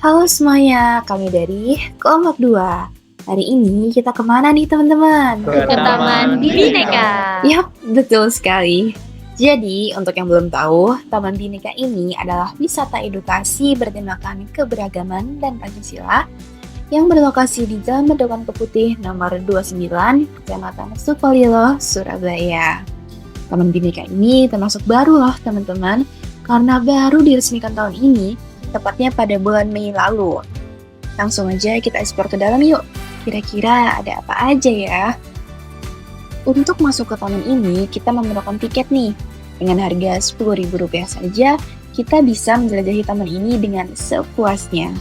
Halo semuanya, kami dari Kelompok 2. Hari ini kita kemana nih teman-teman? Ke Taman Bineka. Yap, betul sekali. Jadi, untuk yang belum tahu, Taman Bineka ini adalah wisata edukasi bertemakan keberagaman dan Pancasila yang berlokasi di Jalan Bedokan Keputih nomor 29, Kecamatan Sukolilo, Surabaya. Taman Bineka ini termasuk baru loh teman-teman, karena baru diresmikan tahun ini, tepatnya pada bulan Mei lalu. Langsung aja kita eksplor ke dalam yuk. Kira-kira ada apa aja ya? Untuk masuk ke taman ini, kita memerlukan tiket nih. Dengan harga Rp10.000 saja, kita bisa menjelajahi taman ini dengan sepuasnya.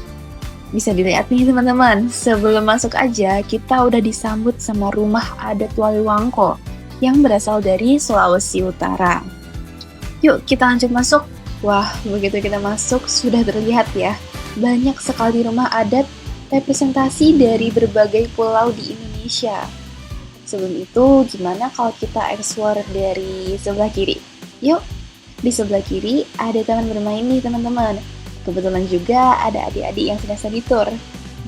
Bisa dilihat nih teman-teman, sebelum masuk aja, kita udah disambut sama rumah adat Waliwangko yang berasal dari Sulawesi Utara. Yuk kita lanjut masuk. Wah, begitu kita masuk, sudah terlihat ya, banyak sekali rumah adat representasi dari berbagai pulau di Indonesia. Sebelum itu, gimana kalau kita explore dari sebelah kiri? Yuk, di sebelah kiri ada taman bermain nih teman-teman. Kebetulan juga ada adik-adik yang sedang study tour.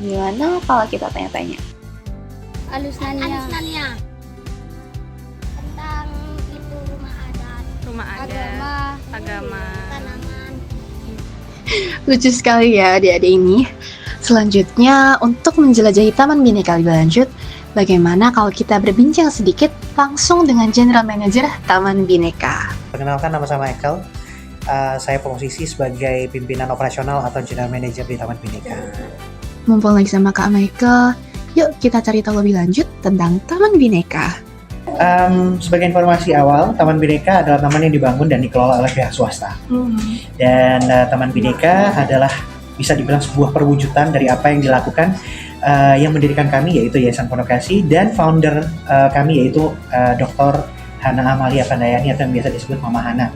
Gimana kalau kita tanya-tanya? Alusnania. Tentang itu rumah adat, agama. tanaman. Lucu sekali ya adik-adik ini. Selanjutnya, untuk menjelajahi Taman Bineka lebih lanjut, bagaimana kalau kita berbincang sedikit langsung dengan General Manager Taman Bineka? Perkenalkan, nama saya Michael. Saya posisi sebagai pimpinan operasional atau General Manager di Taman Bineka. Mumpung lagi sama Kak Michael, yuk kita cari tahu lebih lanjut tentang Taman Bineka. Sebagai informasi awal, Taman Bineka adalah taman yang dibangun dan dikelola oleh pihak swasta. Dan Taman Bineka adalah bisa dibilang sebuah perwujudan dari apa yang dilakukan yang mendirikan kami, yaitu Yayasan Pondok Kasih, dan founder kami yaitu Dr. Hana Amalia Pandayani atau yang biasa disebut Mama Hana.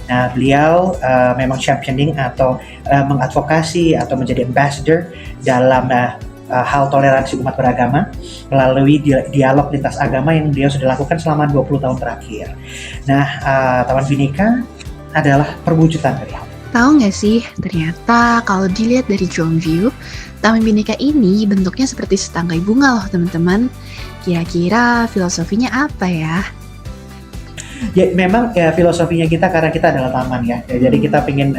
Nah, beliau memang championing atau mengadvokasi atau menjadi ambassador dalam hal toleransi umat beragama melalui dialog lintas agama yang beliau sudah lakukan selama 20 tahun terakhir. Nah, Taman Bineka adalah perwujudan dari hal. Tahu nggak sih, ternyata kalau dilihat dari drone view, Taman Bineka ini bentuknya seperti setangkai bunga loh teman-teman. Kira-kira filosofinya apa ya? Ya, memang ya, filosofinya kita karena kita adalah taman ya. Jadi kita pengen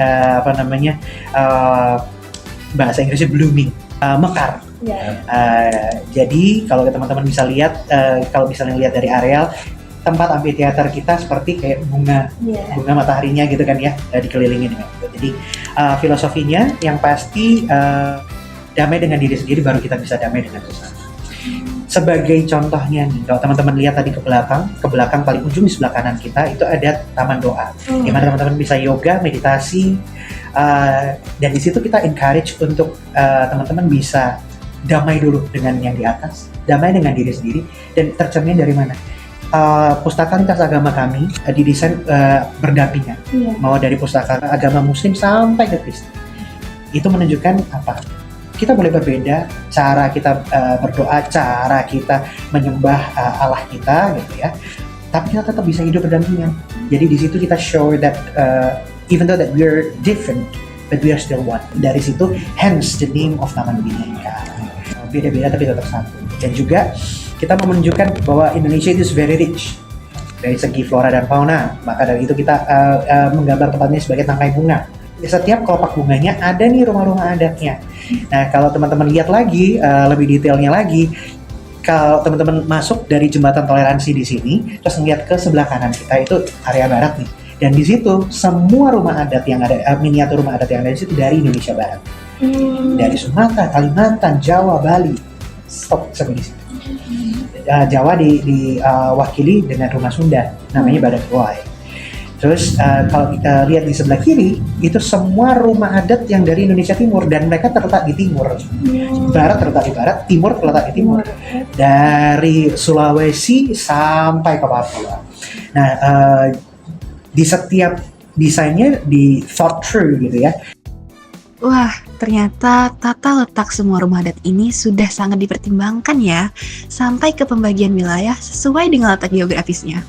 bahasa Inggrisnya blooming, mekar. Jadi kalau teman-teman bisa lihat, kalau misalnya lihat dari areal tempat amphitheater kita seperti kayak bunga mataharinya gitu kan ya, dikelilingi dengan itu. Jadi filosofinya yang pasti damai dengan diri sendiri baru kita bisa damai dengan sesama. Sebagai contohnya nih, kalau teman-teman lihat tadi ke belakang paling ujung di sebelah kanan kita itu ada taman doa, di mana teman-teman bisa yoga, meditasi, dan di situ kita encourage untuk teman-teman bisa damai dulu dengan yang di atas, damai dengan diri sendiri, dan tercermin dari mana? Pustaka lintas agama kami didesain berdampingan, mau dari pustaka agama Muslim sampai ke Kristen. Itu menunjukkan apa? Kita boleh berbeda, cara kita berdoa, cara kita menyembah Allah kita, gitu ya. Tapi kita tetap bisa hidup berdampingan. Jadi di situ kita show that even though that we're different, but we are still one. Dari situ, hence the name of Taman Bineka. Beda-beda tapi tetap satu. Dan juga kita mau menunjukkan bahwa Indonesia itu very rich dari segi flora dan fauna. Maka dari itu kita menggambar tempatnya sebagai tangkai bunga. Setiap kelopak bunganya ada nih rumah-rumah adatnya. Nah, kalau teman-teman lihat lagi lebih detailnya lagi, kalau teman-teman masuk dari jembatan toleransi di sini, terus ngeliat ke sebelah kanan kita itu area barat nih. Dan di situ semua rumah adat yang ada, miniatur rumah adat yang ada di situ dari Indonesia Barat, dari Sumatera, Kalimantan, Jawa, Bali, stop sampai di situ. Jawa diwakili dengan rumah Sunda, namanya Badak Tuai. Terus kalau kita lihat di sebelah kiri, itu semua rumah adat yang dari Indonesia Timur, dan mereka terletak di timur. Barat terletak di barat, timur terletak di timur. Dari Sulawesi sampai ke Papua. Nah, di setiap desainnya di thought through gitu ya. Wah, ternyata tata letak semua rumah adat ini sudah sangat dipertimbangkan ya, sampai ke pembagian wilayah sesuai dengan letak geografisnya.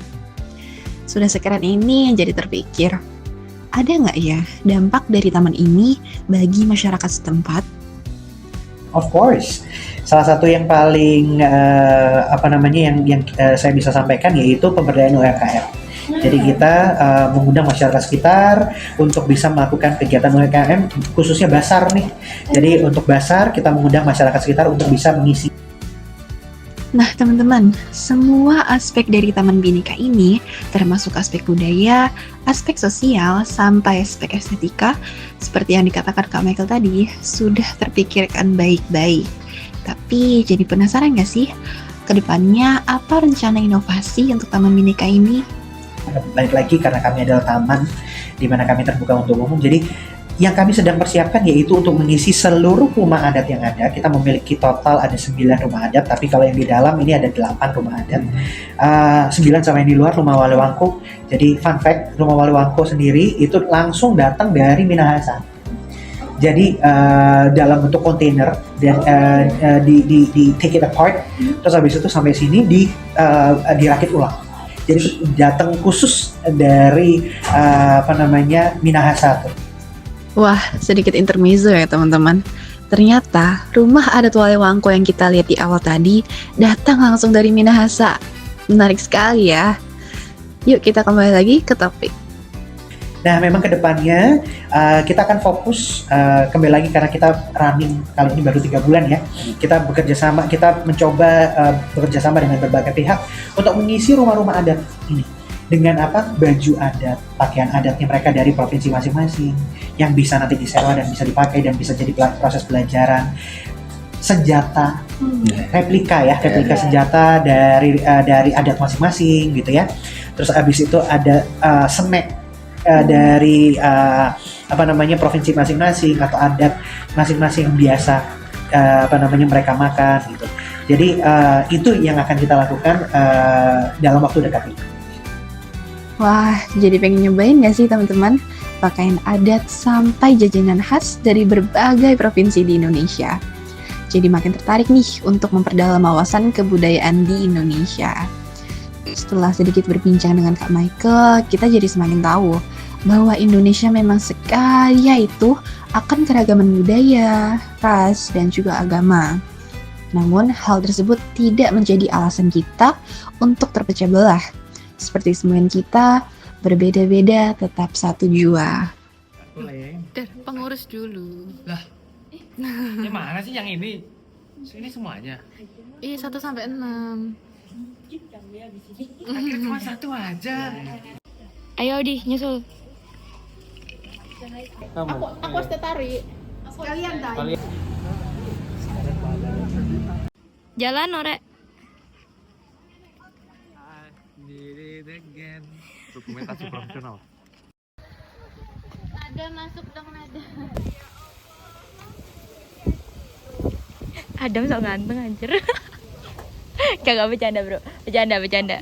Sudah sekeren ini yang jadi terpikir, ada nggak ya dampak dari taman ini bagi masyarakat setempat Of course. Salah satu yang paling saya bisa sampaikan yaitu pemberdayaan UMKM. Jadi kita mengundang masyarakat sekitar untuk bisa melakukan kegiatan UMKM, khususnya Basar nih. Jadi untuk Basar kita mengundang masyarakat sekitar untuk bisa mengisi. Nah, teman-teman, semua aspek dari Taman Bhinneka ini, termasuk aspek budaya, aspek sosial, sampai aspek estetika, seperti yang dikatakan Kak Michael tadi, sudah terpikirkan baik-baik. Tapi, jadi penasaran nggak sih, kedepannya apa rencana inovasi untuk Taman Bhinneka ini? Balik lagi karena kami adalah taman di mana kami terbuka untuk umum, jadi yang kami sedang persiapkan yaitu untuk mengisi seluruh rumah adat yang ada. Kita memiliki total ada 9 rumah adat, tapi kalau yang di dalam ini ada 8 rumah adat. 9 sama yang di luar rumah Walewangko. Jadi fun fact, rumah Walewangko sendiri itu langsung datang dari Minahasa. Jadi dalam bentuk kontainer dan di take it apart, terus habis itu sampai sini dirakit ulang. Jadi datang khusus dari Minahasa tuh. Wah, sedikit intermezzo ya teman-teman. Ternyata rumah adat Walewangko yang kita lihat di awal tadi datang langsung dari Minahasa. Menarik sekali ya. Yuk kita kembali lagi ke topik. Nah, memang kedepannya kita akan fokus kembali lagi karena kita running kali ini baru 3 bulan ya. Kita mencoba bekerja sama dengan berbagai pihak untuk mengisi rumah-rumah adat ini dengan baju adat, pakaian adatnya mereka dari provinsi masing-masing yang bisa nanti disewa dan bisa dipakai dan bisa jadi proses pelajaran. Senjata, replika senjata dari adat masing-masing gitu ya. Terus abis itu ada snack dari provinsi masing-masing atau adat masing-masing yang biasa mereka makan gitu. Jadi itu yang akan kita lakukan dalam waktu dekat ini. Wah, jadi pengen nyobain gak sih teman-teman? Pakaian adat sampai jajanan khas dari berbagai provinsi di Indonesia. Jadi makin tertarik nih untuk memperdalam wawasan kebudayaan di Indonesia. Setelah sedikit berbincang dengan Kak Michael, kita jadi semakin tahu bahwa Indonesia memang sekaya itu akan keragaman budaya, ras, dan juga agama. Namun, hal tersebut tidak menjadi alasan kita untuk terpecah belah. Seperti semuanya kita, berbeda-beda tetap satu jua. Pengurus dulu. Lah, yang mana sih yang ini? Ini semuanya? Iya, 1 sampai 6. Akhirnya cuma 1 aja. Ayo di nyusul. Aku harus tertarik. Kalian tahu. Jalan, Ore. Dokumentasi profesional. Ada masuk dong ada. Adam sok ganteng anjir. Kagak bercanda, Bro. Bercanda.